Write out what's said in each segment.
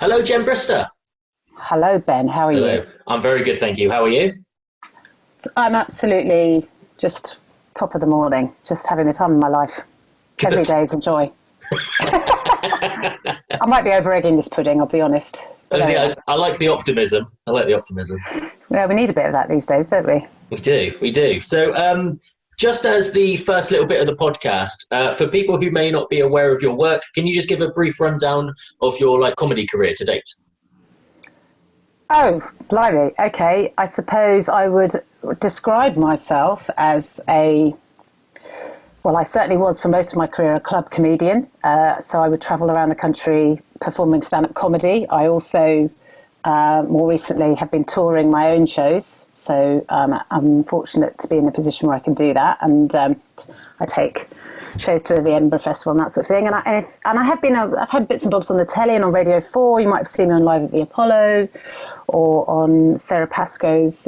Hello, Jen Brister. Hello, Ben. How are Hello. you? I'm very good, thank you. How are you? I'm absolutely just top of the morning, just having the time of my life. Good. Every day is a joy. I might be over-egging this pudding, I'll be honest. I like the optimism. I like the optimism. Yeah, we need a bit of that these days, don't we? We do. So, just as the first little bit of the podcast, for people who may not be aware of your work, can you just give a brief rundown of your comedy career to date? Oh, blimey. Okay. I suppose I would describe myself as I certainly was for most of my career a club comedian. So I would travel around the country performing stand-up comedy. I also, more recently, have been touring my own shows. So I'm fortunate to be in a position where I can do that. And I take shows to the Edinburgh Festival and that sort of thing. And I've had bits and bobs on the telly and on Radio 4. You might have seen me on Live at the Apollo or on Sarah Pascoe's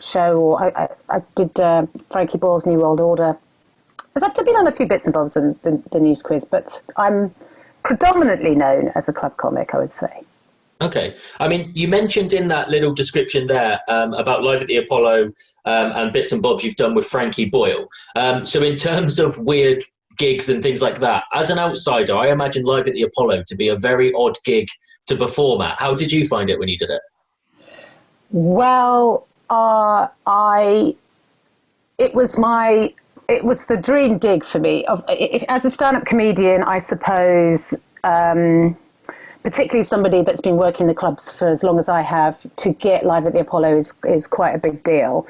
show. Or I did Frankie Boyle's New World Order. I've been on a few bits and bobs in the news quiz, but I'm predominantly known as a club comic, I would say. Okay. I mean, you mentioned in that little description there about Live at the Apollo and bits and bobs you've done with Frankie Boyle. So in terms of weird gigs and things like that, as an outsider, I imagine Live at the Apollo to be a very odd gig to perform at. How did you find it when you did it? Well, it was the dream gig for me. As a stand-up comedian, I suppose, particularly somebody that's been working the clubs for as long as I have, to get Live at the Apollo is quite a big deal.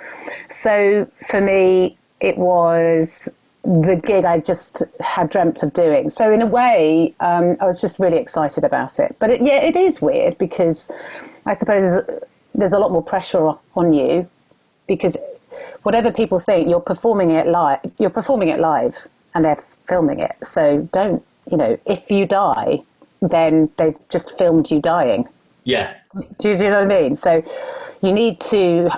So for me, it was the gig I just had dreamt of doing. So in a way, I was just really excited about it. But it is weird because I suppose there's a lot more pressure on you because whatever people think, you're performing it live, and they're filming it. So if you die, then they've just filmed you dying. Yeah. Do you know what I mean? So you need to,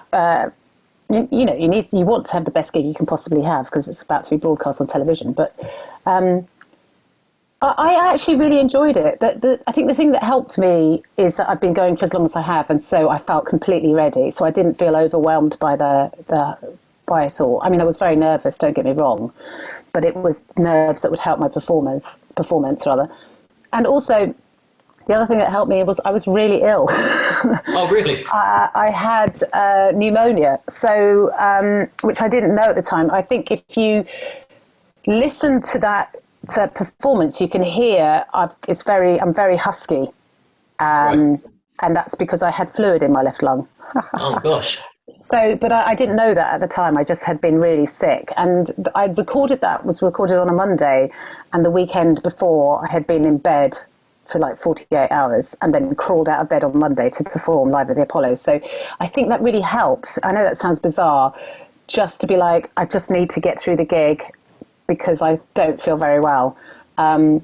you want to have the best gig you can possibly have because it's about to be broadcast on television. But I actually really enjoyed it. I think the thing that helped me is that I've been going for as long as I have, and so I felt completely ready. So I didn't feel overwhelmed by by it all. I mean, I was very nervous. Don't get me wrong, but it was nerves that would help my performance rather. And also, the other thing that helped me was I was really ill. Oh, really? I had pneumonia, so which I didn't know at the time. I think if you listen to that performance, you can hear I'm very husky, Right. and that's because I had fluid in my left lung. Oh, gosh. So, but I didn't know that at the time. I just had been really sick, and was recorded on a Monday, and the weekend before I had been in bed for 48 hours and then crawled out of bed on Monday to perform Live at the Apollo. So I think that really helps. I know that sounds bizarre, just to be like, I just need to get through the gig because I don't feel very well. And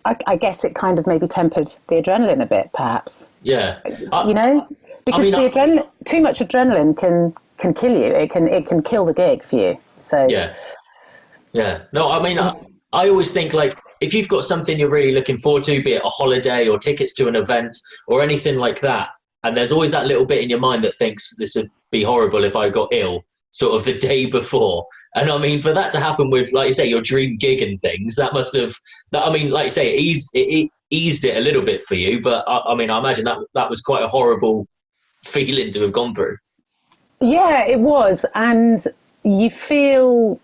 I guess it kind of maybe tempered the adrenaline a bit, perhaps. Yeah. Because too much adrenaline can kill you. It can kill the gig for you. So yeah. No, I mean, I always think if you've got something you're really looking forward to, be it a holiday or tickets to an event or anything like that, and there's always that little bit in your mind that thinks this would be horrible if I got ill, sort of the day before. And I mean, for that to happen with, like you say, your dream gig and things, that must have, like you say, it eased it a little bit for you. But I imagine that was quite a horrible feeling to have gone through. Yeah, it was. And you feel,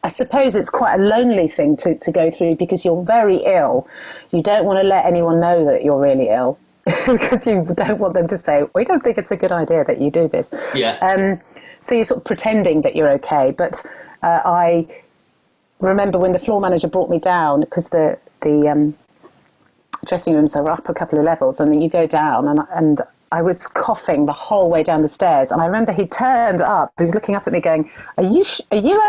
I suppose it's quite a lonely thing to go through because you're very ill. You don't want to let anyone know that you're really ill because you don't want them to say, we don't think it's a good idea that you do this. Yeah. So you're sort of pretending that you're okay. But I remember when the floor manager brought me down, because the dressing rooms are up a couple of levels, and then you go down, and I was coughing the whole way down the stairs. And I remember he turned up, he was looking up at me going, are you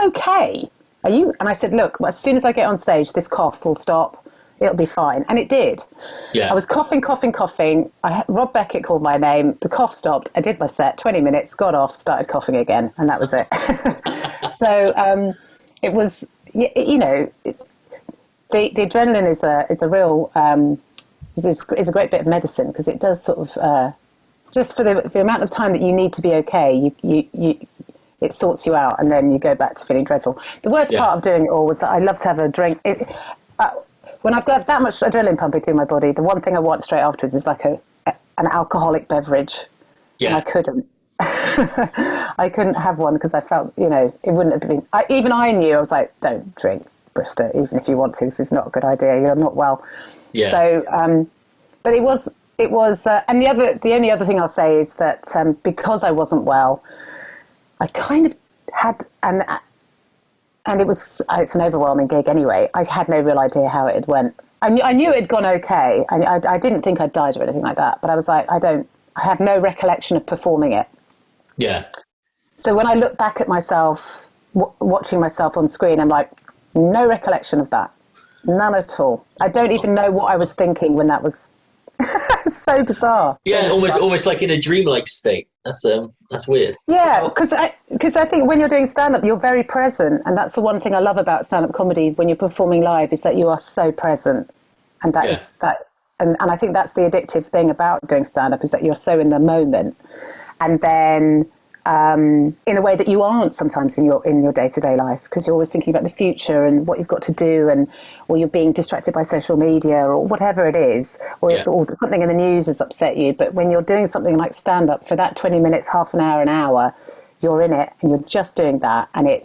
okay? And I said, look, as soon as I get on stage, this cough will stop. It'll be fine. And it did. Yeah. I was coughing. Rob Beckett called my name. The cough stopped. I did my set, 20 minutes, got off, started coughing again. And that was it. So it was, the adrenaline is a real is a great bit of medicine, because it does sort of, just for the amount of time that you need to be okay, it sorts you out, and then you go back to feeling dreadful. The worst part of doing it all was that I love to have a drink. When I've got that much adrenaline pumping through my body, the one thing I want straight afterwards is like an alcoholic beverage. Yeah. And I couldn't. I couldn't have one, because I felt, it wouldn't have been... Even I knew, I was like, don't drink Brister, even if you want to, because it's not a good idea. You're not well. Yeah. So, but it was... and the only other thing I'll say is that because I wasn't well, I kind of had... And it's an overwhelming gig anyway. I had no real idea how it had went. I knew it had gone okay. I didn't think I'd died or anything like that. But I was like, I have no recollection of performing it. Yeah. So when I look back at myself, watching myself on screen, I'm like, no recollection of that. None at all. I don't even know what I was thinking when that was... It's so bizarre. Yeah, almost like in a dreamlike state. That's weird. Yeah, because I think when you're doing stand-up, you're very present, and that's the one thing I love about stand-up comedy when you're performing live, is that you are so present, and and I think that's the addictive thing about doing stand-up, is that you're so in the moment, and then in a way that you aren't sometimes in your day-to-day life, because you're always thinking about the future and what you've got to do, or you're being distracted by social media or whatever it is, or something in the news has upset you. But when you're doing something like stand-up, for that 20 minutes, half an hour, you're in it and you're just doing that, and I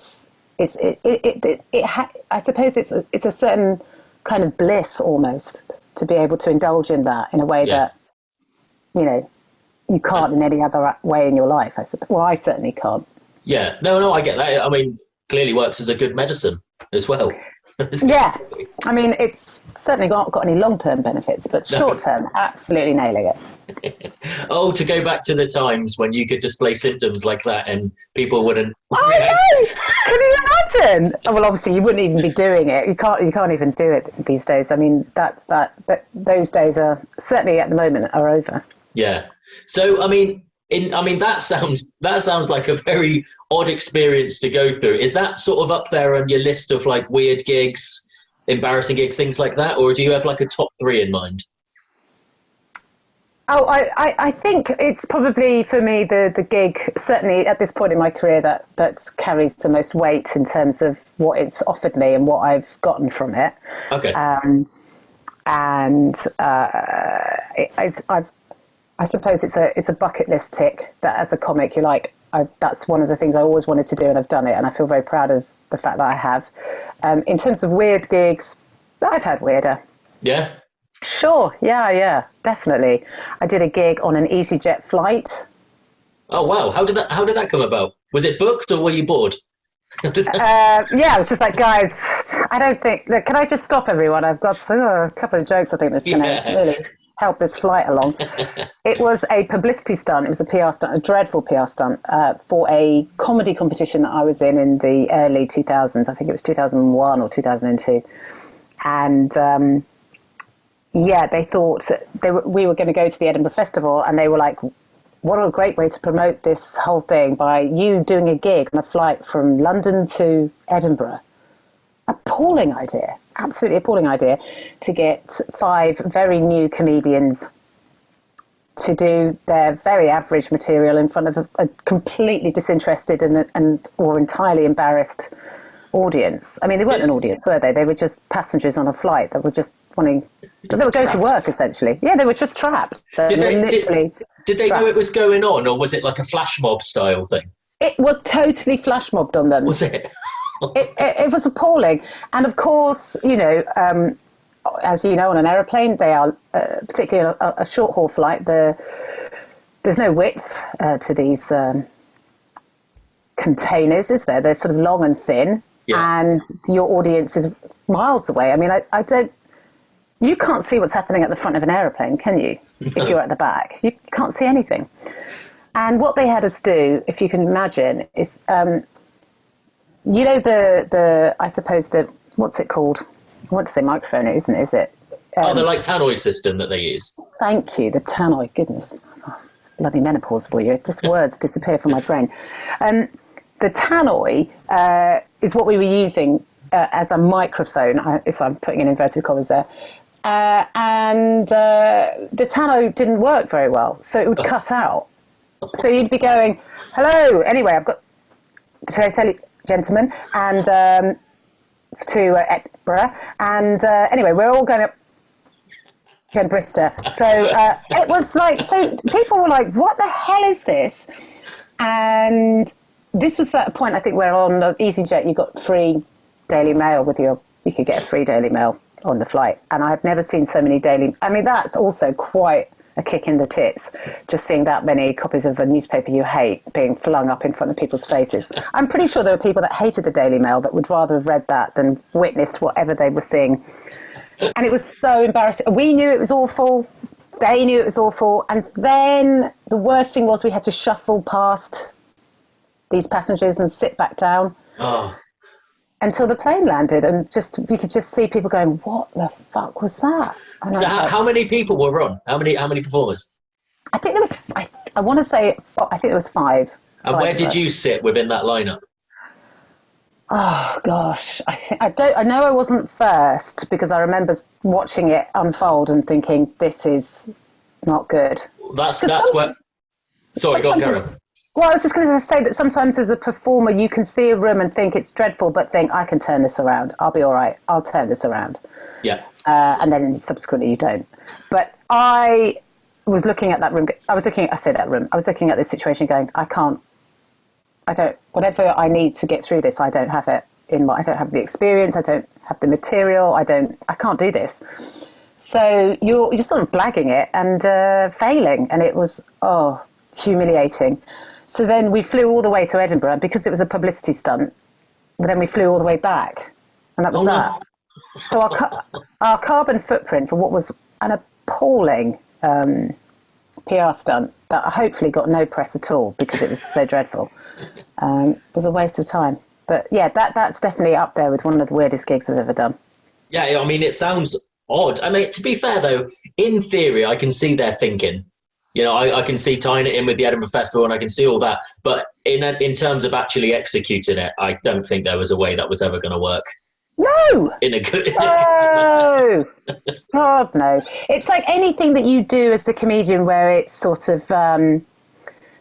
suppose it's a certain kind of bliss almost to be able to indulge in that in a way that you can't in any other way in your life, I suppose. Well, I certainly can't. Yeah, no, I get that. I mean, clearly works as a good medicine as well. Yeah, I mean, it's certainly not got any long-term benefits, but short-term, absolutely nailing it. Oh, to go back to the times when you could display symptoms like that and people wouldn't... I know! Can you imagine? Well, obviously, you wouldn't even be doing it. You can't even do it these days. I mean, but those days are, certainly at the moment, are over. Yeah. So, I mean, that sounds like a very odd experience to go through. Is that sort of up there on your list of like weird gigs, embarrassing gigs, things like that? Or do you have like a top 3 in mind? Oh, I think it's probably for me the gig, certainly at this point in my career, that carries the most weight in terms of what it's offered me and what I've gotten from it. Okay. I suppose it's a bucket list tick that as a comic, you're like, that's one of the things I always wanted to do, and I've done it, and I feel very proud of the fact that I have. In terms of weird gigs, I've had weirder. Yeah? Sure, yeah, definitely. I did a gig on an EasyJet flight. Oh, wow. How did that come about? Was it booked or were you bored? Yeah, it was just like, guys, I don't think... Can I just stop everyone? I've got a couple of jokes I think that's going to really... help this flight along. It was a publicity stunt. It was a PR stunt, a dreadful PR stunt for a comedy competition that I was in the early 2000s. I think it was 2001 or 2002. And they thought we were going to go to the Edinburgh Festival, and they were like, what a great way to promote this whole thing by you doing a gig on a flight from London to Edinburgh. Appalling idea. Absolutely appalling idea to get 5 very new comedians to do their very average material in front of a completely disinterested or entirely embarrassed audience. I mean, they weren't an audience, were they? They were just passengers on a flight that were just wanting... They were going to work, essentially. Yeah, they were just trapped. So did they know it was going on, or was it like a flash mob style thing? It was totally flash mobbed on them. Was it? It was appalling. And of course, as you know, on an aeroplane, they are, particularly on a short haul flight, there's no width to these containers, is there? They're sort of long and thin, and your audience is miles away. I mean, you can't see what's happening at the front of an aeroplane, can you? If you're at the back, you can't see anything. And what they had us do, if you can imagine, is... I suppose what's it called? I want to say microphone, isn't it? Is it? The like tannoy system that they use. Thank you, the tannoy. Goodness, it's bloody menopause for you. Just words disappear from my brain. The tannoy is what we were using as a microphone, if I'm putting in inverted commas there. and the tanno didn't work very well, so it would cut out. So you'd be going, hello, anyway, I've got to tell you, gentlemen, and to Edinburgh, and anyway, we're all going up to Brister. So it was like, so people were like, what the hell is this? And this was at a point, I think, where on the EasyJet you got free Daily Mail you could get a free Daily Mail on the flight, and I've never seen so many that's also quite a kick in the tits, just seeing that many copies of a newspaper you hate being flung up in front of people's faces. I'm pretty sure there were people that hated the Daily Mail that would rather have read that than witnessed whatever they were seeing. And it was so embarrassing. We knew it was awful. They knew it was awful. And then the worst thing was we had to shuffle past these passengers and sit back down until the plane landed. And we could just see people going, what the fuck was that? So how many people were on? How many performers? I think there was, I want to say, I think there was five. And where did you sit within that lineup? Oh gosh, I know I wasn't first, because I remember watching it unfold and thinking, this is not good. That's where. Sorry, go on, Karen. Well, I was just going to say that sometimes as a performer, you can see a room and think it's dreadful, but think, I can turn this around. I'll be all right. I'll turn this around. Yeah. And then subsequently you don't. But I was looking at that room. I was looking at this situation going, whatever I need to get through this, I don't have it I don't have the experience. I don't have the material. I can't do this. So you're sort of blagging it and failing. And it was, humiliating. So then we flew all the way to Edinburgh because it was a publicity stunt. But then we flew all the way back. And that was that. So our carbon footprint for what was an appalling PR stunt that hopefully got no press at all because it was so dreadful, was a waste of time. But yeah, that's definitely up there with one of the weirdest gigs I've ever done. Yeah, I mean, it sounds odd. I mean, to be fair though, in theory, I can see their thinking. You know, I can see tying it in with the Edinburgh Festival and I can see all that. But in terms of actually executing it, I don't think there was a way that was ever going to work. No! In a good... No! God, no. It's like anything that you do as the comedian where it's sort of...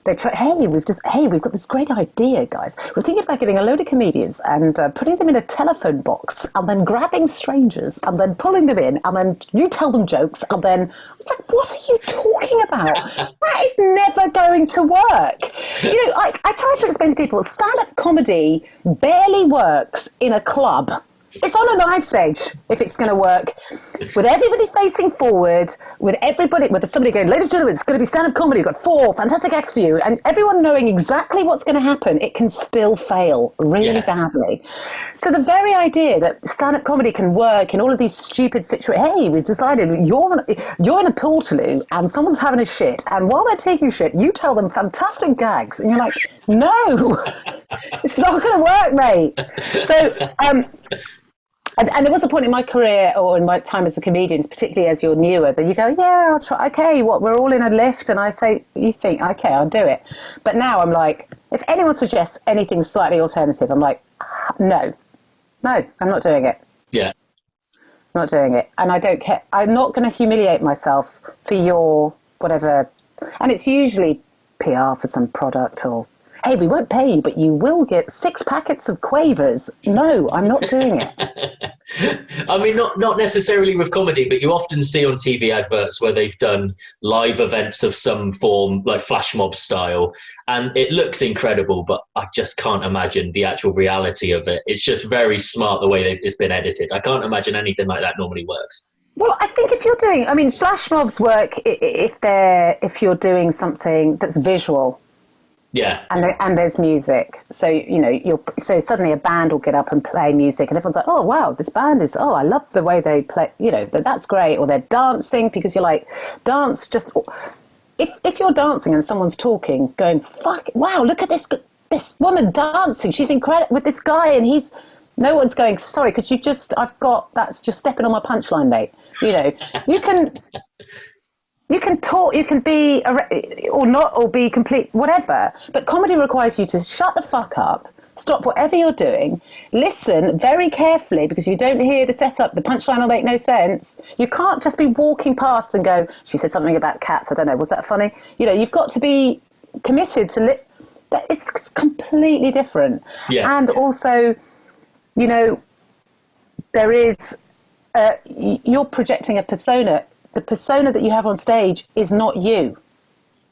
we've got this great idea, guys. We're thinking about getting a load of comedians and putting them in a telephone box and then grabbing strangers and then pulling them in and then you tell them jokes and then... It's like, what are you talking about? That is never going to work. You know, I try to explain to people, stand-up comedy barely works in a club. It's on a live stage if it's going to work, with everybody facing forward, with somebody going, ladies and gentlemen, it's going to be stand-up comedy. We've got 4 fantastic acts for you, and everyone knowing exactly what's going to happen. It can still fail really badly. So the very idea that stand-up comedy can work in all of these stupid situations. Hey, we've decided you're in a pool to and someone's having a shit, and while they're taking a shit, you tell them fantastic gags, and you're like, no, it's not going to work, mate. So. And there was a point in my career or in my time as a comedian, particularly as you're newer, that you go, yeah, I'll try. Okay, we're all in a lift. And I say, you think, okay, I'll do it. But now I'm like, if anyone suggests anything slightly alternative, I'm like, no, I'm not doing it. Yeah. I'm not doing it. And I don't care. I'm not going to humiliate myself for your whatever. And it's usually PR for some product or, hey, we won't pay you, but you will get 6 packets of Quavers. No, I'm not doing it. I mean, not necessarily with comedy, but you often see on TV adverts where they've done live events of some form, like flash mob style, and it looks incredible, but I just can't imagine the actual reality of it. It's just very smart the way it's been edited. I can't imagine anything like that normally works. Well, I think flash mobs work if you're doing something that's visual. Yeah. And there's music. So, you know, so suddenly a band will get up and play music and everyone's like, oh, wow, this band is, I love the way they play, you know, that's great. Or they're dancing because you're like, dance just, if you're dancing and someone's talking, going, fuck, wow, look at this woman dancing. She's incredible with this guy and no one's going, sorry, could you just, that's just stepping on my punchline, mate. You know, you can talk, you can be or not, or be complete, whatever. But comedy requires you to shut the fuck up, stop whatever you're doing, listen very carefully, because if you don't hear the setup, the punchline will make no sense. You can't just be walking past and go, she said something about cats, I don't know, was that funny? You know, you've got to be committed to that. It's completely different. Yeah. And also, you know, there is, you're projecting a persona. The persona that you have on stage is not you.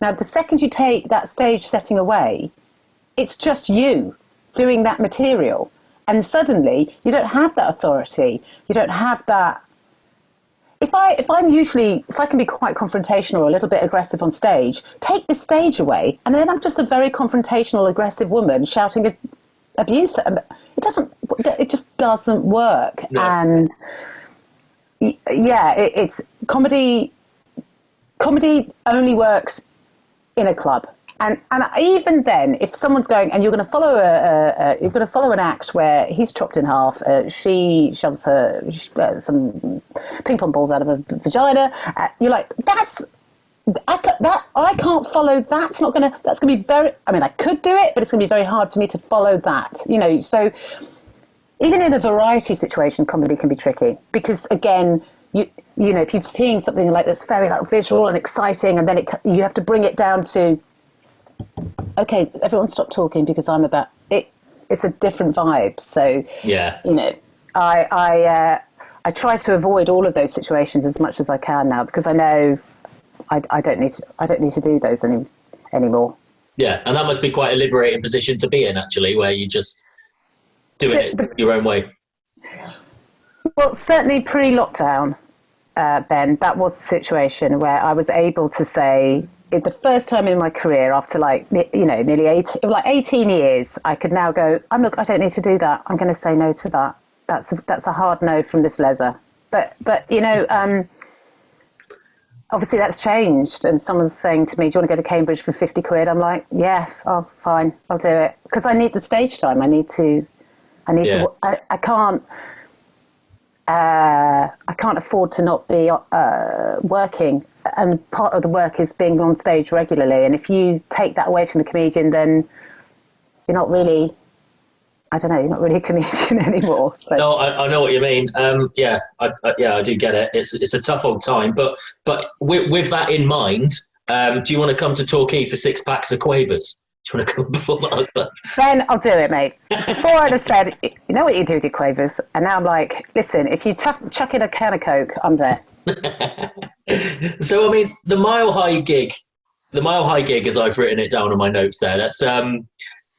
Now, the second you take that stage setting away, it's just you doing that material. And suddenly you don't have that authority. You don't have that. If I can be quite confrontational or a little bit aggressive on stage, take the stage away, and then I'm just a very confrontational, aggressive woman shouting abuse. It just doesn't work. No. And yeah, it's comedy. Comedy only works in a club, and even then, if someone's going and you're going to follow an act where he's chopped in half, she shoves some ping pong balls out of a vagina, you're like, I can't follow. That's going to be very. I mean, I could do it, but it's going to be very hard for me to follow that. You know, so. Even in a variety situation, comedy can be tricky because, again, you know, if you're seeing something like that's very like visual and exciting, and then you have to bring it down to, okay, everyone stop talking because I'm about it. It's a different vibe. So yeah, you know, I try to avoid all of those situations as much as I can now, because I know I don't need to do those anymore. Yeah, and that must be quite a liberating position to be in, actually, where you just doing it your own way. Well, certainly pre-lockdown, Ben, that was a situation where I was able to say, the first time in my career, after nearly 18 years, I could now go, I don't need to do that. I'm going to say no to that. That's a hard no from this leser. But you know, obviously that's changed, and someone's saying to me, do you want to go to Cambridge for 50 quid? I'm like, yeah, oh, fine, I'll do it. Because I need the stage time. I can't afford to not be working, and part of the work is being on stage regularly. And if you take that away from a comedian, then you're not really, you're not really a comedian anymore. So. No, I know what you mean. Yeah, I do get it. It's a tough old time, but with that in mind, do you want to come to Torquay for 6 packs of Quavers? Do you want to come before that? Ben, I'll do it, mate. Before I'd have said, you know what you do with your Quavers? And now I'm like, listen, if you chuck in a can of Coke, I'm there. So, I mean, the Mile High gig, as I've written it down on my notes there, that's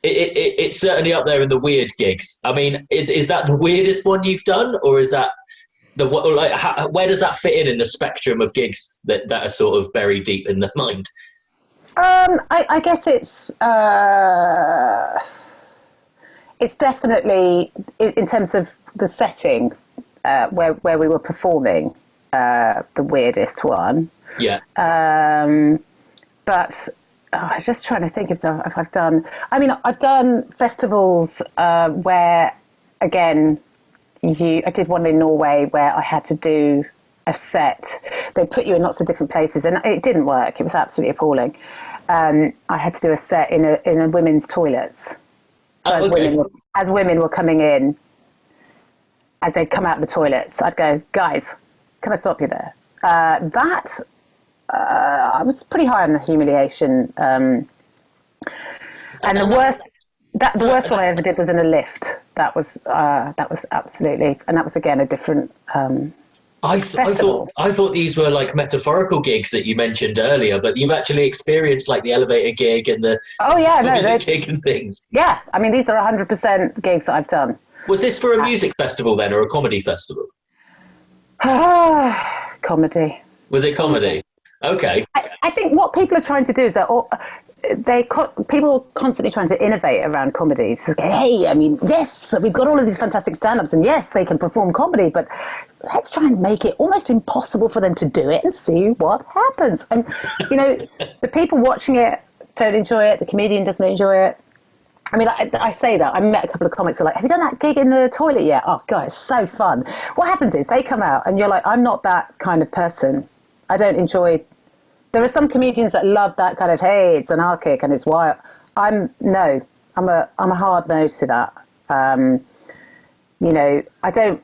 it's certainly up there in the weird gigs. I mean, is that the weirdest one you've done, or is that where does that fit in the spectrum of gigs that are sort of buried deep in the mind? I guess it's definitely, in terms of the setting, where we were performing, the weirdest one. Yeah. But I'm just trying to think if I've done. I mean, I've done festivals where, again, I did one in Norway where I had to do a set. They put you in lots of different places, and it didn't work. It was absolutely appalling. I had to do a set in a women's toilets. So as women were coming in, as they'd come out of the toilets, I'd go, guys, can I stop you there? I was pretty high on the humiliation. And the worst one I ever did was in a lift. That was absolutely, and that was again a different. I thought these were like metaphorical gigs that you mentioned earlier, but you've actually experienced like the elevator gig and the gig and things. Yeah, I mean, these are 100% gigs that I've done. Was this for a music festival then, or a comedy festival? Comedy. Was it comedy? Okay. I think what people are trying to do is people are constantly trying to innovate around comedy. To say, hey, I mean, yes, we've got all of these fantastic stand-ups, and yes, they can perform comedy, but let's try and make it almost impossible for them to do it and see what happens. And, you know, the people watching it don't enjoy it. The comedian doesn't enjoy it. I mean, I say that. I met a couple of comics who are like, have you done that gig in the toilet yet? Oh, God, it's so fun. What happens is they come out and you're like, I'm not that kind of person. I don't enjoy. There are some comedians that love that kind of, hey, it's anarchic and it's wild. No, I'm a hard no to that. I don't.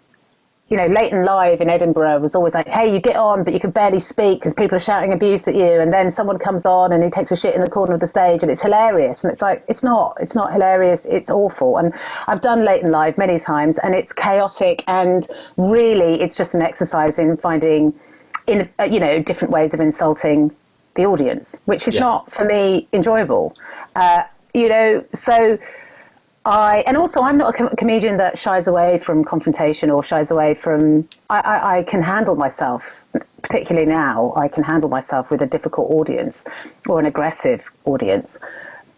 Late and Live in Edinburgh was always like, hey, you get on, but you can barely speak because people are shouting abuse at you. And then someone comes on and he takes a shit in the corner of the stage and it's hilarious. And it's like, it's not hilarious. It's awful. And I've done Late and Live many times and it's chaotic. And really, it's just an exercise in finding, different ways of insulting the audience, which is not, for me, enjoyable. So... I'm not a comedian that shies away from confrontation or shies away from... I can handle myself, particularly now, I can handle myself with a difficult audience or an aggressive audience,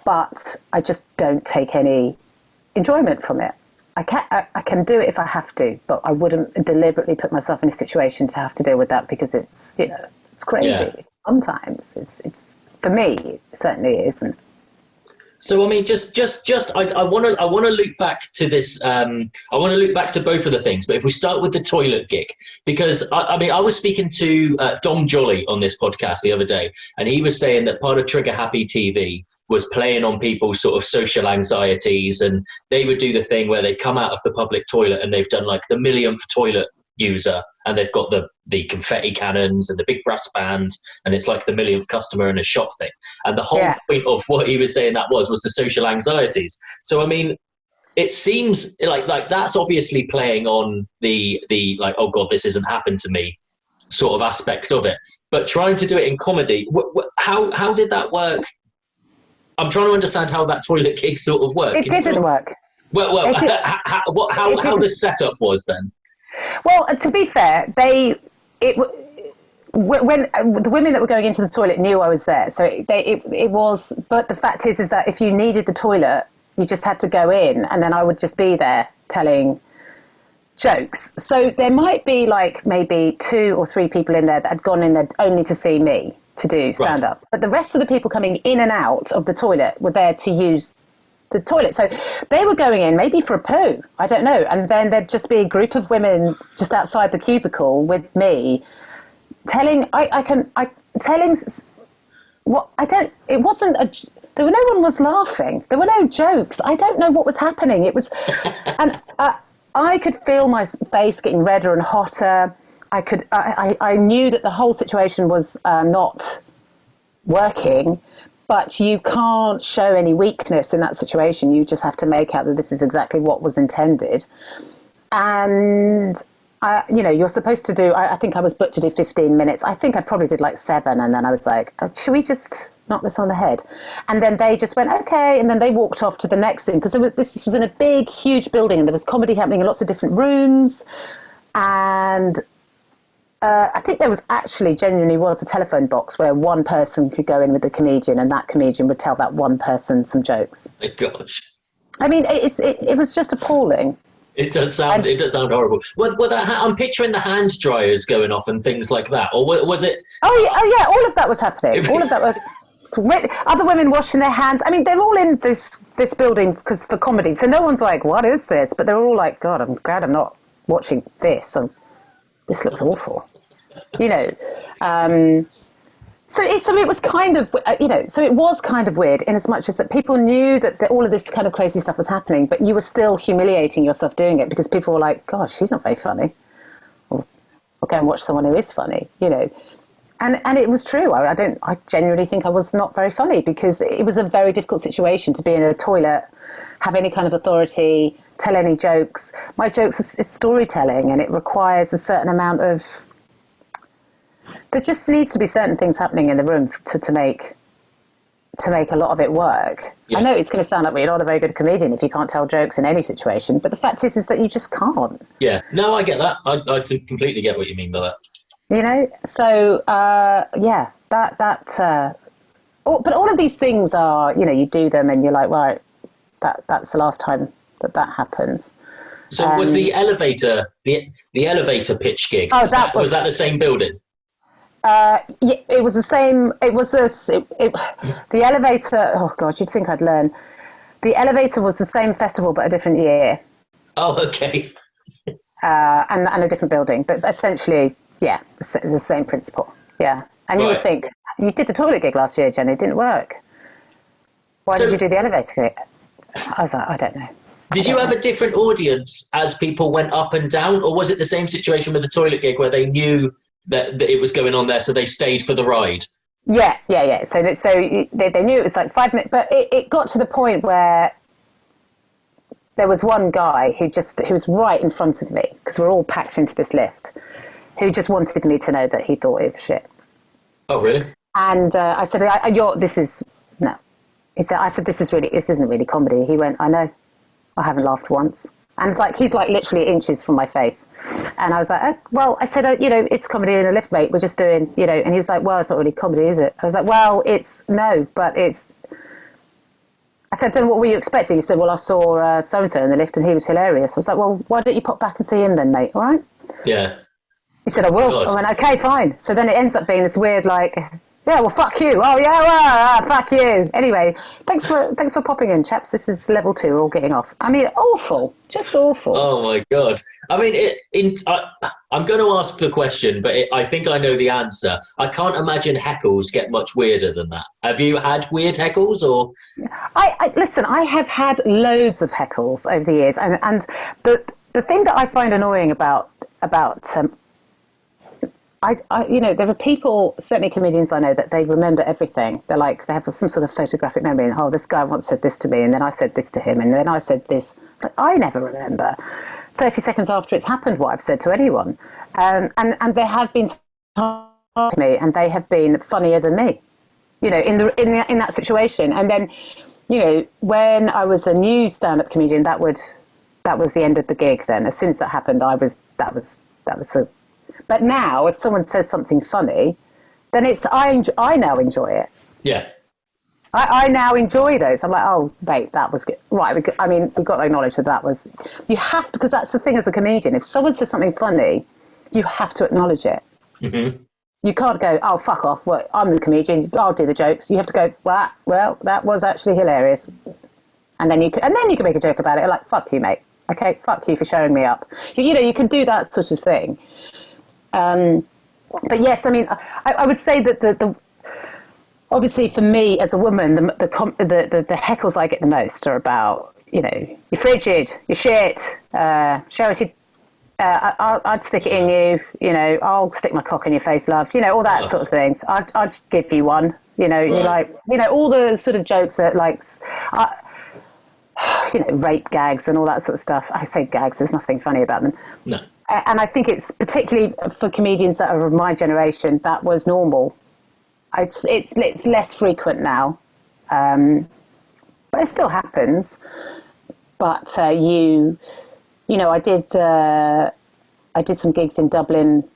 but I just don't take any enjoyment from it. I can do it if I have to, but I wouldn't deliberately put myself in a situation to have to deal with that because it's crazy. Yeah. Sometimes it's for me, it certainly isn't. So I mean, I want to loop back to this. I want to loop back to both of the things. But if we start with the toilet gig, because I was speaking to Dom Jolly on this podcast the other day, and he was saying that part of Trigger Happy TV was playing on people's sort of social anxieties, and they would do the thing where they come out of the public toilet and they've done like the millionth toilet user, and they've got the confetti cannons and the big brass band, and it's like the millionth customer in a shop thing. And the whole point of what he was saying that was the social anxieties. So I mean, it seems like that's obviously playing on the like, oh god, this hasn't happened to me sort of aspect of it. But trying to do it in comedy, how did that work? I'm trying to understand how that toilet gig sort of worked. It didn't work. Well, how the setup was then? Well, to be fair, when the women that were going into the toilet knew I was there, so it was. But the fact is that if you needed the toilet, you just had to go in, and then I would just be there telling jokes. So there might be like maybe 2 or 3 people in there that had gone in there only to see me to do stand up, but the rest of the people coming in and out of the toilet were there to use the toilet. So they were going in maybe for a poo, I don't know, and then there'd just be a group of women just outside the cubicle with me telling no one was laughing, there were no jokes, I don't know what was happening. It was and I could feel my face getting redder and hotter. I knew that the whole situation was not working. But you can't show any weakness in that situation. You just have to make out that this is exactly what was intended. And, you're supposed to do, I think I was booked to do 15 minutes. I think I probably did like 7. And then I was like, should we just knock this on the head? And then they just went, okay. And then they walked off to the next thing. Because this was in a big, huge building. And there was comedy happening in lots of different rooms. And... I think there was actually genuinely was a telephone box where one person could go in with the comedian and that comedian would tell that one person some jokes. Oh my gosh. I mean, it was just appalling. It does sound horrible. I'm picturing the hand dryers going off and things like that. Or was it... Oh yeah, all of that was happening. All of that was... Other women washing their hands. I mean, they're all in this building for comedy. So no one's like, what is this? But they're all like, God, I'm glad I'm not watching this. This looks awful, So it was kind of, so it was kind of weird in as much as that people knew that all of this kind of crazy stuff was happening, but you were still humiliating yourself doing it because people were like, gosh, she's not very funny. Or go and watch someone who is funny, And it was true. I genuinely think I was not very funny because it was a very difficult situation to be in a toilet, have any kind of authority, tell any jokes. My jokes is storytelling, and it requires a certain amount of... There just needs to be certain things happening in the room to make a lot of it work. Yeah. I know it's going to sound like you're not a very good comedian if you can't tell jokes in any situation, but the fact is that you just can't. Yeah, no, I get that. I completely get what you mean by that. So but all of these things are, you do them and you're like, right, that's the last time that happens. So was the elevator pitch gig? Oh, was that the same building? Yeah, it was the same. It was the elevator. Oh God, you'd think I'd learn. The elevator was the same festival, but a different year. Oh, okay. And a different building, but essentially, yeah, the same principle. Yeah, and you would think you did the toilet gig last year, Jenny. It didn't work. Why did you do the elevator gig? I was like, I don't know. Did you have a different audience as people went up and down, or was it the same situation with the toilet gig where they knew that it was going on there, so they stayed for the ride? Yeah. So they knew it was like 5 minutes, but it got to the point where there was one guy who was right in front of me, because we're all packed into this lift, who just wanted me to know that he thought it was shit. Oh, really? And I said, no. I said, this isn't really comedy. He went, I know, I haven't laughed once. And he's literally inches from my face. And I was like, I said, it's comedy in a lift, mate. We're just doing, and he was like, well, it's not really comedy, is it? I was like, well, I said, what were you expecting? He said, well, I saw so-and-so in the lift and he was hilarious. I was like, well, why don't you pop back and see him then, mate? All right? Yeah. He said, I will. God. I went, okay, fine. So then it ends up being this weird, yeah, well, fuck you. Oh, yeah, well, fuck you. Anyway, thanks for popping in, chaps. This is level 2. We're all getting off. I mean, awful. Just awful. Oh, my God. I mean, I'm going to ask the question, but I think I know the answer. I can't imagine heckles get much weirder than that. Have you had weird heckles, or...? Listen, I have had loads of heckles over the years. And the thing that I find annoying about there are people, certainly comedians I know, that they remember everything. They have some sort of photographic memory. And, this guy once said this to me, and then I said this to him, and then I said this. But I never remember 30 seconds after it's happened what I've said to anyone. And there have been times to me, and they have been funnier than me, in that situation. And then, when I was a new stand-up comedian, that was the end of the gig. Then, as soon as that happened, that was the. But now, if someone says something funny, then I now enjoy it. Yeah. I now enjoy those. I'm like, oh, mate, that was good. Right, we've got to acknowledge that was... You have to, because that's the thing as a comedian. If someone says something funny, you have to acknowledge it. Mm-hmm. You can't go, oh, fuck off. Well, I'm the comedian. I'll do the jokes. You have to go, well, that was actually hilarious. And then you can make a joke about it. Like, fuck you, mate. Okay, fuck you for showing me up. You can do that sort of thing. But yes, I mean, I would say that the obviously for me as a woman, the heckles I get the most are about, you're frigid, you're shit, show us I'd stick it in you, I'll stick my cock in your face, love, all that sort of things. I'd give you one, right. You're all the sort of jokes that rape gags and all that sort of stuff. I say gags, there's nothing funny about them. No. And I think it's particularly for comedians that are of my generation, that was normal. It's less frequent now, but it still happens. But I did some gigs in Dublin.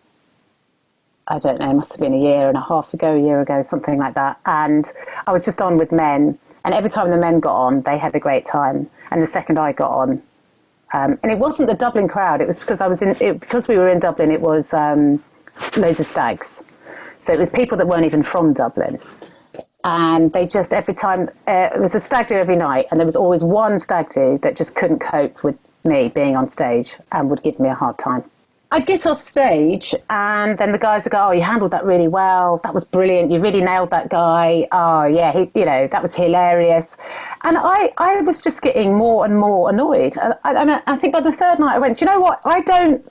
I don't know, it must have been a year ago, something like that. And I was just on with men, and every time the men got on, they had a great time. And the second I got on. And it wasn't the Dublin crowd. It was because because we were in Dublin. It was loads of stags, so it was people that weren't even from Dublin, and they just every time it was a stag do every night, and there was always one stag do that just couldn't cope with me being on stage and would give me a hard time. I'd get off stage, and then the guys would go, "Oh, you handled that really well. That was brilliant. You really nailed that guy. Oh, yeah, that was hilarious." And I was just getting more and more annoyed. And I think by the third night, I went, "Do you know what? I don't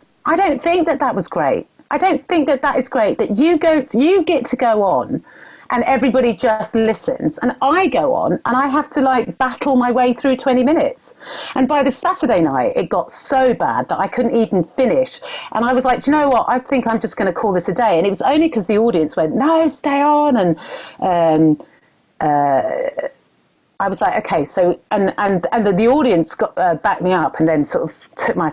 think that was great. I don't think that is great. That you get to go on, and everybody just listens, and I go on and I have to battle my way through 20 minutes. And by the Saturday night, it got so bad that I couldn't even finish. And I was like, do you know what? I think I'm just going to call this a day. And it was only because the audience went, no, stay on. And I was like, okay, so, and the audience got backed me up, and then sort of took my,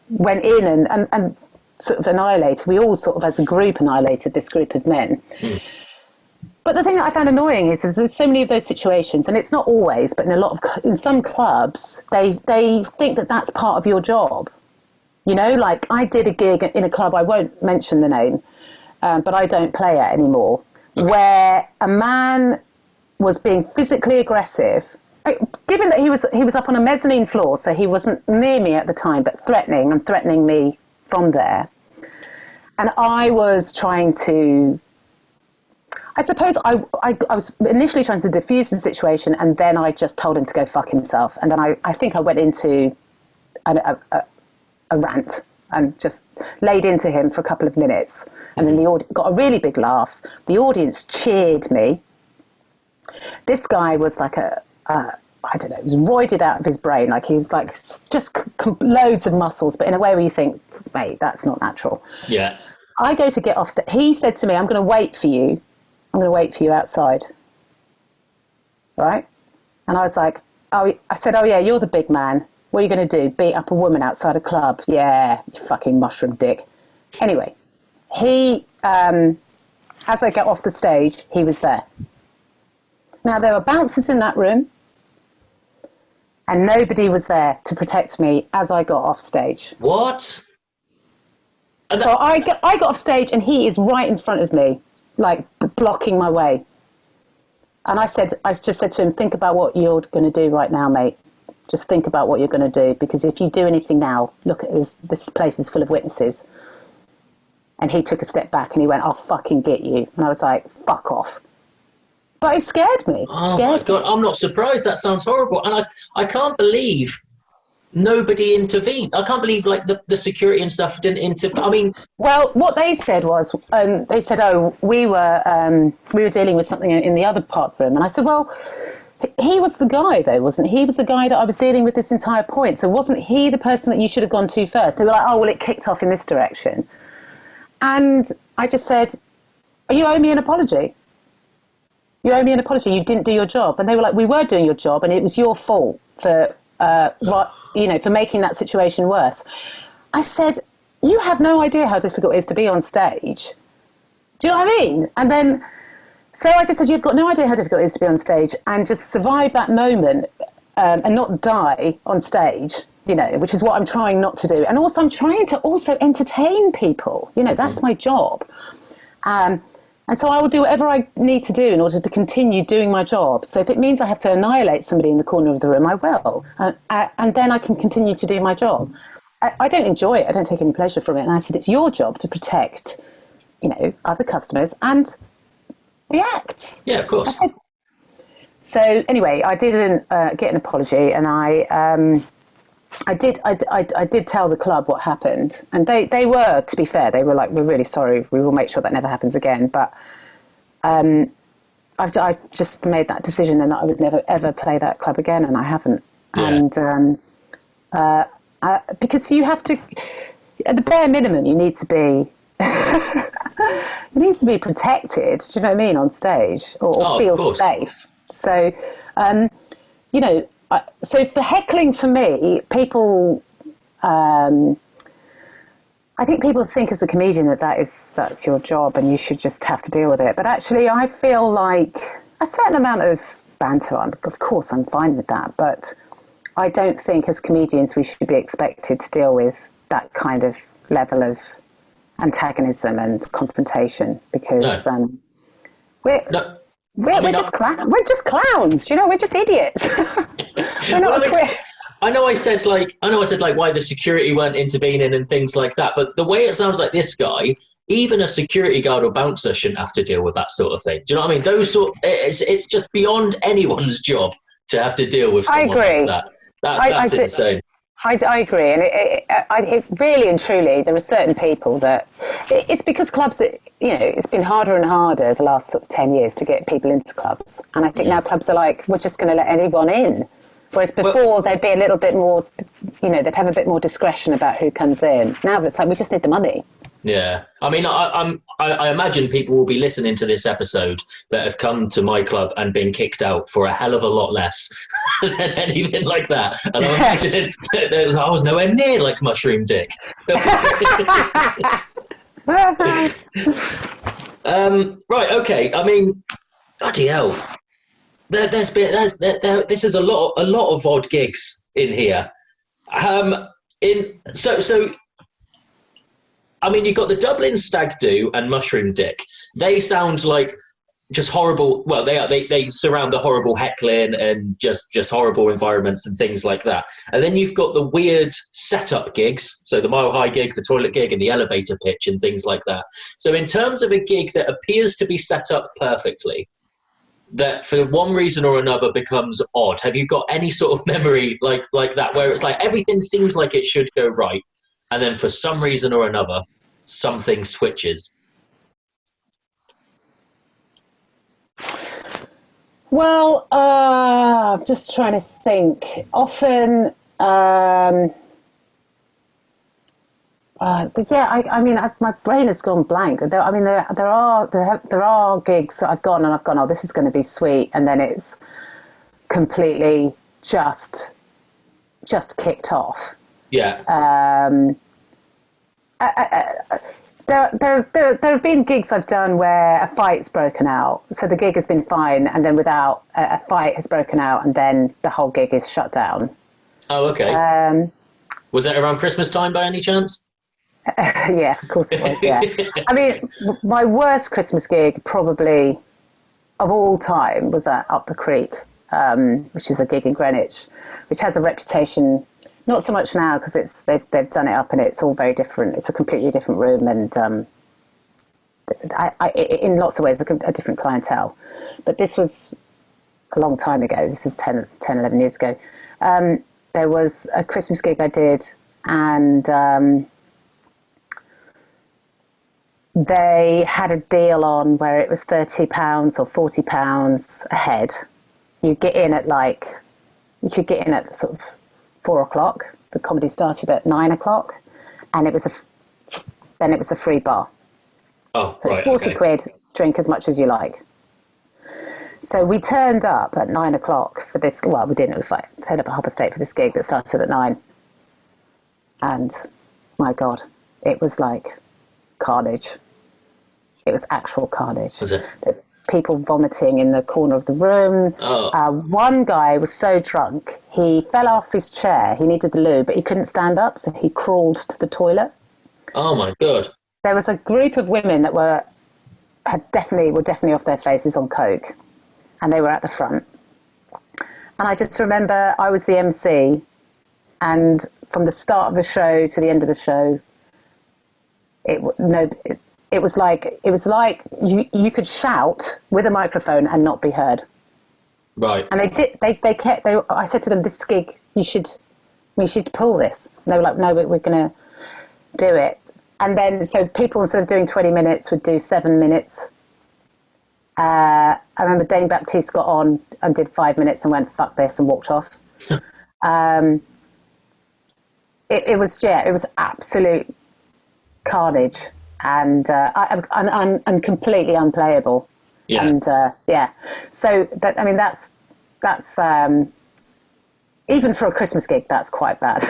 went in and sort of annihilated. We all sort of as a group annihilated this group of men. Mm. But the thing that I found annoying is there's so many of those situations, and it's not always, but in some clubs, they think that that's part of your job. I did a gig in a club, I won't mention the name, but I don't play it anymore, where a man was being physically aggressive, given that he was up on a mezzanine floor, so he wasn't near me at the time, but threatening me from there. And I was trying to... I suppose I was initially trying to diffuse the situation, and then I just told him to go fuck himself. And then I think I went into a rant and just laid into him for a couple of minutes. And then the audience got a really big laugh. The audience cheered me. This guy was like I don't know, he was roided out of his brain. Like he was like just loads of muscles, but in a way where you think, mate, that's not natural. Yeah. I go to get off stage. He said to me, I'm going to wait for you. I'm going to wait for you outside. Right? And I was like, I said, oh yeah, you're the big man. What are you going to do? Beat up a woman outside a club? Yeah, you fucking mushroom dick. Anyway, he, as I got off the stage, he was there. Now, there were bouncers in that room, and nobody was there to protect me as I got off stage. What? So I got off stage, and he is right in front of me, like blocking my way. And I just said to him, think about what you're going to do right now, mate. Just think about what you're going to do, because if you do anything now, look at this place is full of witnesses. And he took a step back and he went, I'll fucking get you. And I was like, fuck off. But it scared me. Oh my God, I'm not surprised. That sounds horrible. And I can't believe nobody intervened. I can't believe like the security and stuff didn't intervene. I mean, well, what they said was, they said, oh, we were dealing with something in the other part of the room. And I said, well, he was the guy though, wasn't he? He was the guy that I was dealing with this entire point. So wasn't he the person that you should have gone to first? They were like, oh, well, it kicked off in this direction. And I just said, you owe me an apology. You owe me an apology. You didn't do your job. And they were like, we were doing your job, and it was your fault for for making that situation worse. I said, you have no idea how difficult it is to be on stage. Do you know what I mean? And then, so I just said, you've got no idea how difficult it is to be on stage, and just survive that moment and not die on stage, which is what I'm trying not to do. And also I'm trying to also entertain people. That's my job. And so I will do whatever I need to do in order to continue doing my job. So if it means I have to annihilate somebody in the corner of the room, I will. And then I can continue to do my job. I don't enjoy it. I don't take any pleasure from it. And I said, it's your job to protect, other customers and the acts. Yeah, of course. So anyway, I didn't get an apology, and I did tell the club what happened, and they were, to be fair, they were like, we're really sorry, we will make sure that never happens again. But I just made that decision, and I would never ever play that club again, and I haven't. Yeah. And because you have to, at the bare minimum, you need to be protected. Do you know what I mean, on stage, or feel safe. So, so for heckling, for me, people, I think people think as a comedian that's your job and you should just have to deal with it. But actually, I feel like a certain amount of banter, of course, I'm fine with that. But I don't think as comedians we should be expected to deal with that kind of level of antagonism and confrontation, because we're just clowns, we're just idiots. We're not I know I said why the security weren't intervening and things like that, but the way it sounds like this guy, even a security guard or bouncer shouldn't have to deal with that sort of thing. Do you know what I mean? It's just beyond anyone's job to have to deal with someone like that. That's insane. I agree, and it really and truly, there are certain people that it's because clubs that it's been harder and harder the last sort of 10 years to get people into clubs, and I think now clubs are like, we're just going to let anyone in, whereas before they'd be a little bit more, they'd have a bit more discretion about who comes in. Now it's like, we just need the money. Yeah, I mean, I imagine people will be listening to this episode that have come to my club and been kicked out for a hell of a lot less than anything like that. And I'm imagining that I was nowhere near like Mushroom Dick. Right, okay. I mean, bloody hell. This is a lot of odd gigs in here. I mean, you've got the Dublin Stag Do and Mushroom Dick. They sound like just horrible. Well, they surround the horrible heckling and just horrible environments and things like that. And then you've got the weird setup gigs, so the Mile High gig, the toilet gig, and the elevator pitch and things like that. So in terms of a gig that appears to be set up perfectly, that for one reason or another becomes odd, have you got any sort of memory like that, where it's like everything seems like it should go right, and then for some reason or another something switches? Well, I'm just trying to think. Often, I mean, my brain has gone blank. There are gigs that I've gone, oh, this is going to be sweet, and then it's completely just kicked off. Yeah. There have been gigs I've done where a fight's broken out. So the gig has been fine, and then without a fight has broken out, and then the whole gig is shut down. Oh, okay. Was that around Christmas time by any chance? Yeah, of course it was, yeah. I mean, my worst Christmas gig probably of all time was at Up the Creek, which is a gig in Greenwich, which has a reputation. Not so much now, because they've done it up and it's all very different. It's a completely different room, and in lots of ways a different clientele. But this was a long time ago. This was 10, 11 years ago. There was a Christmas gig I did, and they had a deal on where it was £30 or £40 a head. You could get in at sort of 4 o'clock. The comedy started at 9 o'clock, and it was a free bar. Oh, so it's 40 quid, drink as much as you like. So we turned up at 9 o'clock for this. Well, we didn't. It was like turned up at 8:30 for this gig that started at 9. And my God, it was like carnage. It was actual carnage. Was it? People vomiting in the corner of the room. Oh. One guy was so drunk, he fell off his chair. He needed the loo, but he couldn't stand up, so he crawled to the toilet. Oh my God. There was a group of women that were definitely off their faces on coke, and they were at the front. And I just remember I was the MC, and from the start of the show to the end of the show, it was like you could shout with a microphone and not be heard. Right. And I said to them, this gig, we should pull this. And they were like, no, we're going to do it. And then, so people, instead of doing 20 minutes, would do 7 minutes. I remember Dane Baptiste got on and did 5 minutes and went, fuck this, and walked off. It was absolute carnage. And I'm completely unplayable. Yeah. And so that's even for a Christmas gig, that's quite bad.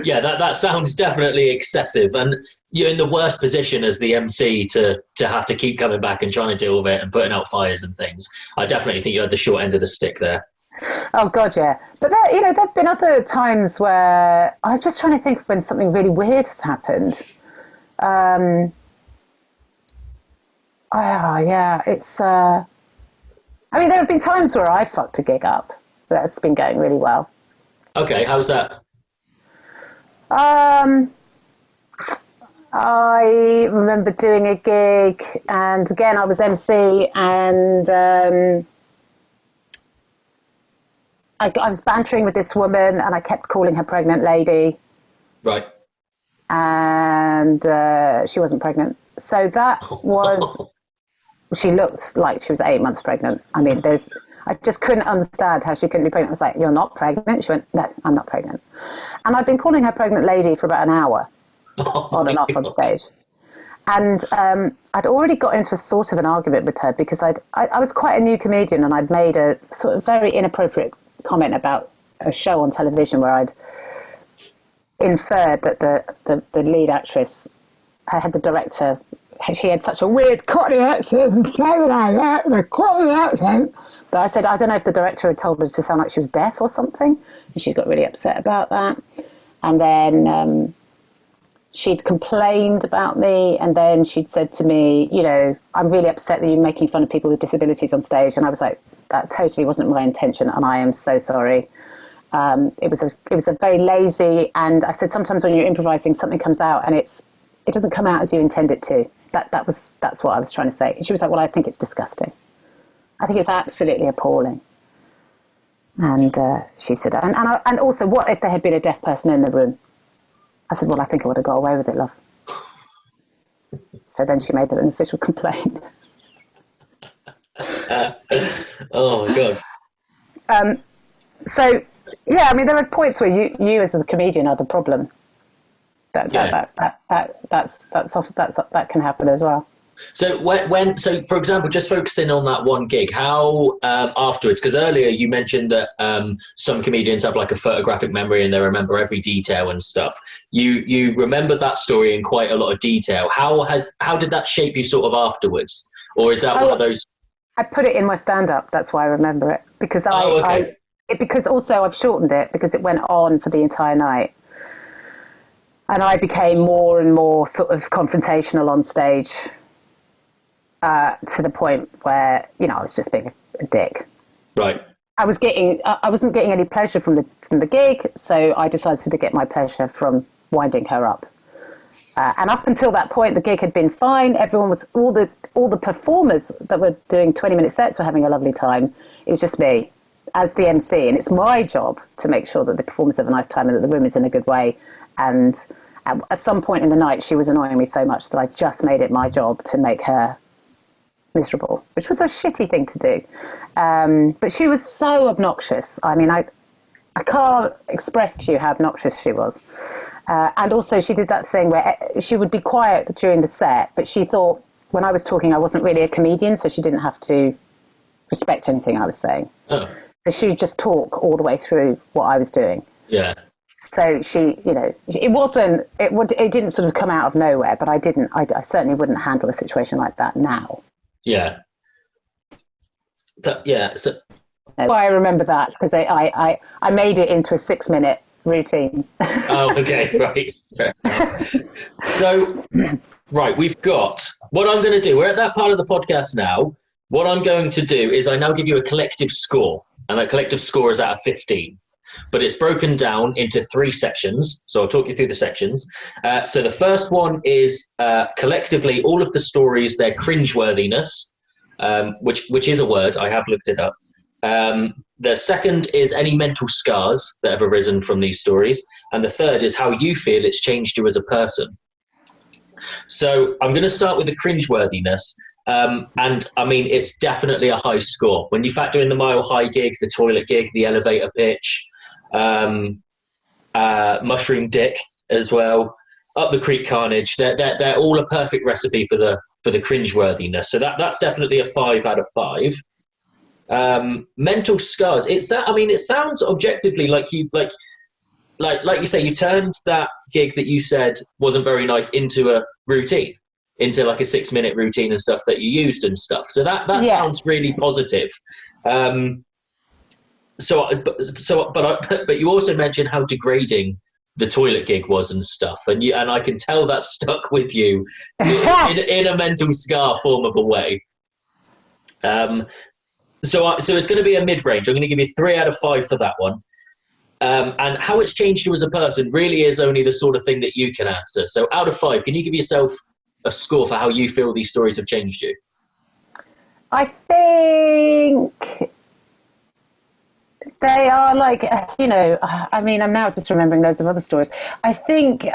Yeah, that sounds definitely excessive, and you're in the worst position as the MC to have to keep coming back and trying to deal with it and putting out fires and things. I definitely think you had the short end of the stick there. Oh God, yeah. But there've been other times where I'm just trying to think of when something really weird has happened. Oh, yeah, it's... I mean, there have been times where I fucked a gig up that's been going really well. Okay, how's that? I remember doing a gig, and again, I was MC, and I was bantering with this woman, and I kept calling her pregnant lady. Right. And she wasn't pregnant. So that was... She looked like she was 8 months pregnant. I mean, I just couldn't understand how she couldn't be pregnant. I was like, you're not pregnant? She went, no, I'm not pregnant. And I'd been calling her pregnant lady for about an hour, on and off on stage. And I'd already got into a sort of an argument with her because I was quite a new comedian, and I'd made a sort of very inappropriate comment about a show on television where I'd inferred that the lead actress, I had the director, she had such a weird Cockney accent and sounded like that, the Cockney accent. But I said, I don't know if the director had told her to sound like she was deaf or something. And she got really upset about that. And then she'd complained about me, and then she'd said to me, you know, I'm really upset that you're making fun of people with disabilities on stage. And I was like, that totally wasn't my intention, and I am so sorry. It was a very lazy, and I said, sometimes when you're improvising, something comes out and it doesn't come out as you intend it to. That's what I was trying to say. And she was like, well, I think it's disgusting. I think it's absolutely appalling. And she said, and also, what if there had been a deaf person in the room? I said, well, I think I would have got away with it, love. So then she made an official complaint. Oh my God. So yeah, I mean, there are points where you as a comedian are the problem. That can happen as well. So so for example, just focusing on that one gig, how afterwards, because earlier you mentioned that some comedians have like a photographic memory and they remember every detail and stuff. You remember that story in quite a lot of detail. How did that shape you sort of afterwards? Or is that one of those? I put it in my stand-up. That's why I remember it, because because also I've shortened it because it went on for the entire night. And I became more and more sort of confrontational on stage, to the point where, you know, I was just being a dick. Right. I wasn't getting any pleasure from the gig, so I decided to get my pleasure from winding her up. And up until that point, the gig had been fine. Everyone was, all the performers that were doing 20-minute sets were having a lovely time. It was just me as the MC, and it's my job to make sure that the performers have a nice time and that the room is in a good way. And at some point in the night, she was annoying me so much that I just made it my job to make her miserable, which was a shitty thing to do. But she was so obnoxious. I mean, I can't express to you how obnoxious she was. And also she did that thing where she would be quiet during the set, but she thought when I was talking, I wasn't really a comedian, so she didn't have to respect anything I was saying. Oh. So she would just talk all the way through what I was doing. Yeah. So she, you know, it didn't sort of come out of nowhere, but I certainly wouldn't handle a situation like that now. Yeah. So why I remember that, because I made it into a 6-minute routine. Oh, okay, right. So, right, we've got, what I'm going to do, we're at that part of the podcast now. What I'm going to do is I now give you a collective score, and that collective score is out of 15. But it's broken down into 3 sections, so I'll talk you through the sections. So the first one is collectively all of the stories, their cringeworthiness, which is a word, I have looked it up. The second is any mental scars that have arisen from these stories. And the third is how you feel it's changed you as a person. So I'm going to start with the cringeworthiness. And I mean, it's definitely a high score. When you factor in the Mile High gig, the toilet gig, the elevator pitch, Mushroom Dick as well, Up the Creek Carnage, they're all a perfect recipe for the cringeworthiness. So that's definitely a 5 out of 5. Mental scars. It sounds objectively like you like you say, you turned that gig that you said wasn't very nice into a routine, into like a 6-minute routine and stuff that you used and stuff. So that sounds really positive. But you also mentioned how degrading the toilet gig was and stuff, and I can tell that stuck with you in a mental scar form of a way. So it's going to be a mid-range. I'm going to give you 3 out of 5 for that one. And how it's changed you as a person really is only the sort of thing that you can answer. So out of 5, can you give yourself a score for how you feel these stories have changed you? I think they are like, I mean, I'm now just remembering loads of other stories. I think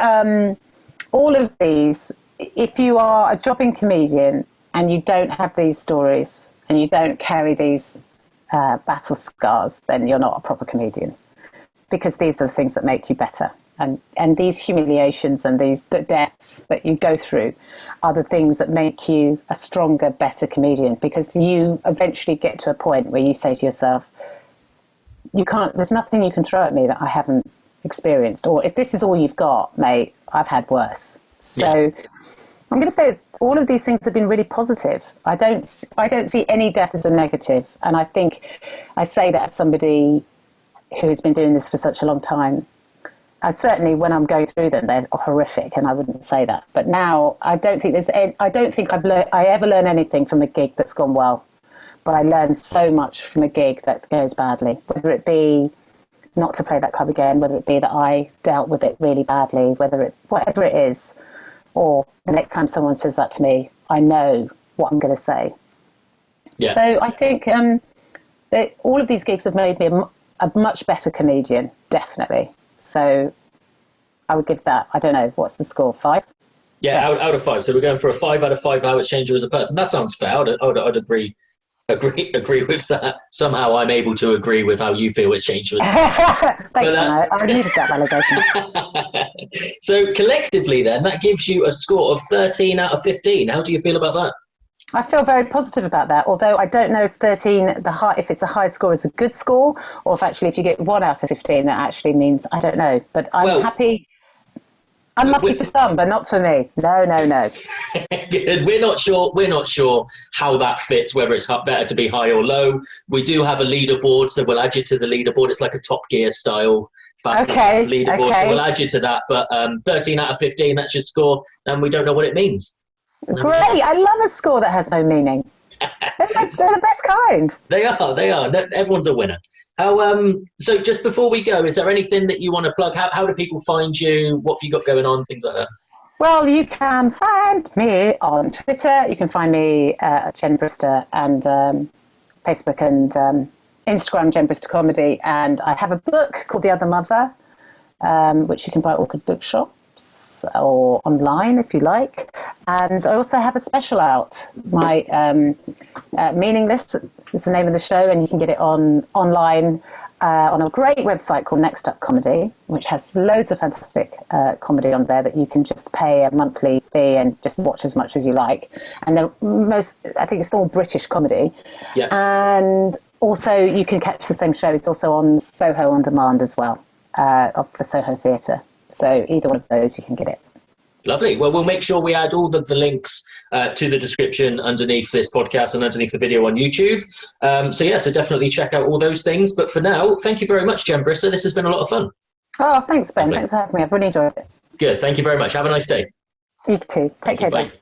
all of these, if you are a jobbing comedian and you don't have these stories and you don't carry these battle scars, then you're not a proper comedian, because these are the things that make you better. And these humiliations and the deaths that you go through are the things that make you a stronger, better comedian, because you eventually get to a point where you say to yourself, there's nothing you can throw at me that I haven't experienced. Or if this is all you've got, mate, I've had worse. So I'm going to say all of these things have been really positive. I don't see any death as a negative. And I think I say that as somebody who has been doing this for such a long time. certainly when I'm going through them, they're horrific, and I wouldn't say that. But now I don't think I ever learn anything from a gig that's gone well. But I learned so much from a gig that goes badly, whether it be not to play that club again, whether it be that I dealt with it really badly, whatever it is, or the next time someone says that to me, I know what I'm going to say. Yeah. So I think that all of these gigs have made me a much better comedian, definitely. So I would give that, I don't know, what's the score, 5? Yeah, out of 5. So we're going for a 5 out of 5 how it's changed you as a person. That sounds fair. I'd agree with that. Somehow I'm able to agree with how you feel it's changed you. Thanks, man. I needed that validation. So collectively then, that gives you a score of 13 out of 15. How do you feel about that? I feel very positive about that, although I don't know if 13, if it's a high score, is a good score, or if you get 1 out of 15, that actually means, I don't know. But I'm happy. Unlucky for some, but not for me. No. Good. We're not sure how that fits, whether it's better to be high or low. We do have a leaderboard, so we'll add you to the leaderboard. It's like a Top Gear style leaderboard. Okay. So we'll add you to that. But 13 out of 15, that's your score, and we don't know what it means. Great. I love a score that has no meaning. They're the best kind. They are. Everyone's a winner. So just before we go, is there anything that you want to plug? How do people find you? What have you got going on? Things like that. Well, you can find me on Twitter. You can find me at Jen Brister, and Facebook and Instagram, Jen Brister Comedy. And I have a book called The Other Mother, which you can buy at all good bookshops or online if you like. And I also have a special out. My Meaningless is the name of the show, and you can get it online on a great website called Next Up Comedy, which has loads of fantastic comedy on there that you can just pay a monthly fee and just watch as much as you like. And I think it's all British comedy. Yeah. And also you can catch the same show. It's also on Soho On Demand as well, for Soho Theatre. So either one of those, you can get it. Lovely. Well, we'll make sure we add all the links to the description underneath this podcast and underneath the video on YouTube. So definitely check out all those things. But for now, thank you very much, Jen Brister. This has been a lot of fun. Oh, thanks, Ben. Lovely. Thanks for having me. I've really enjoyed it. Good. Thank you very much. Have a nice day. You too. Take care, Ben.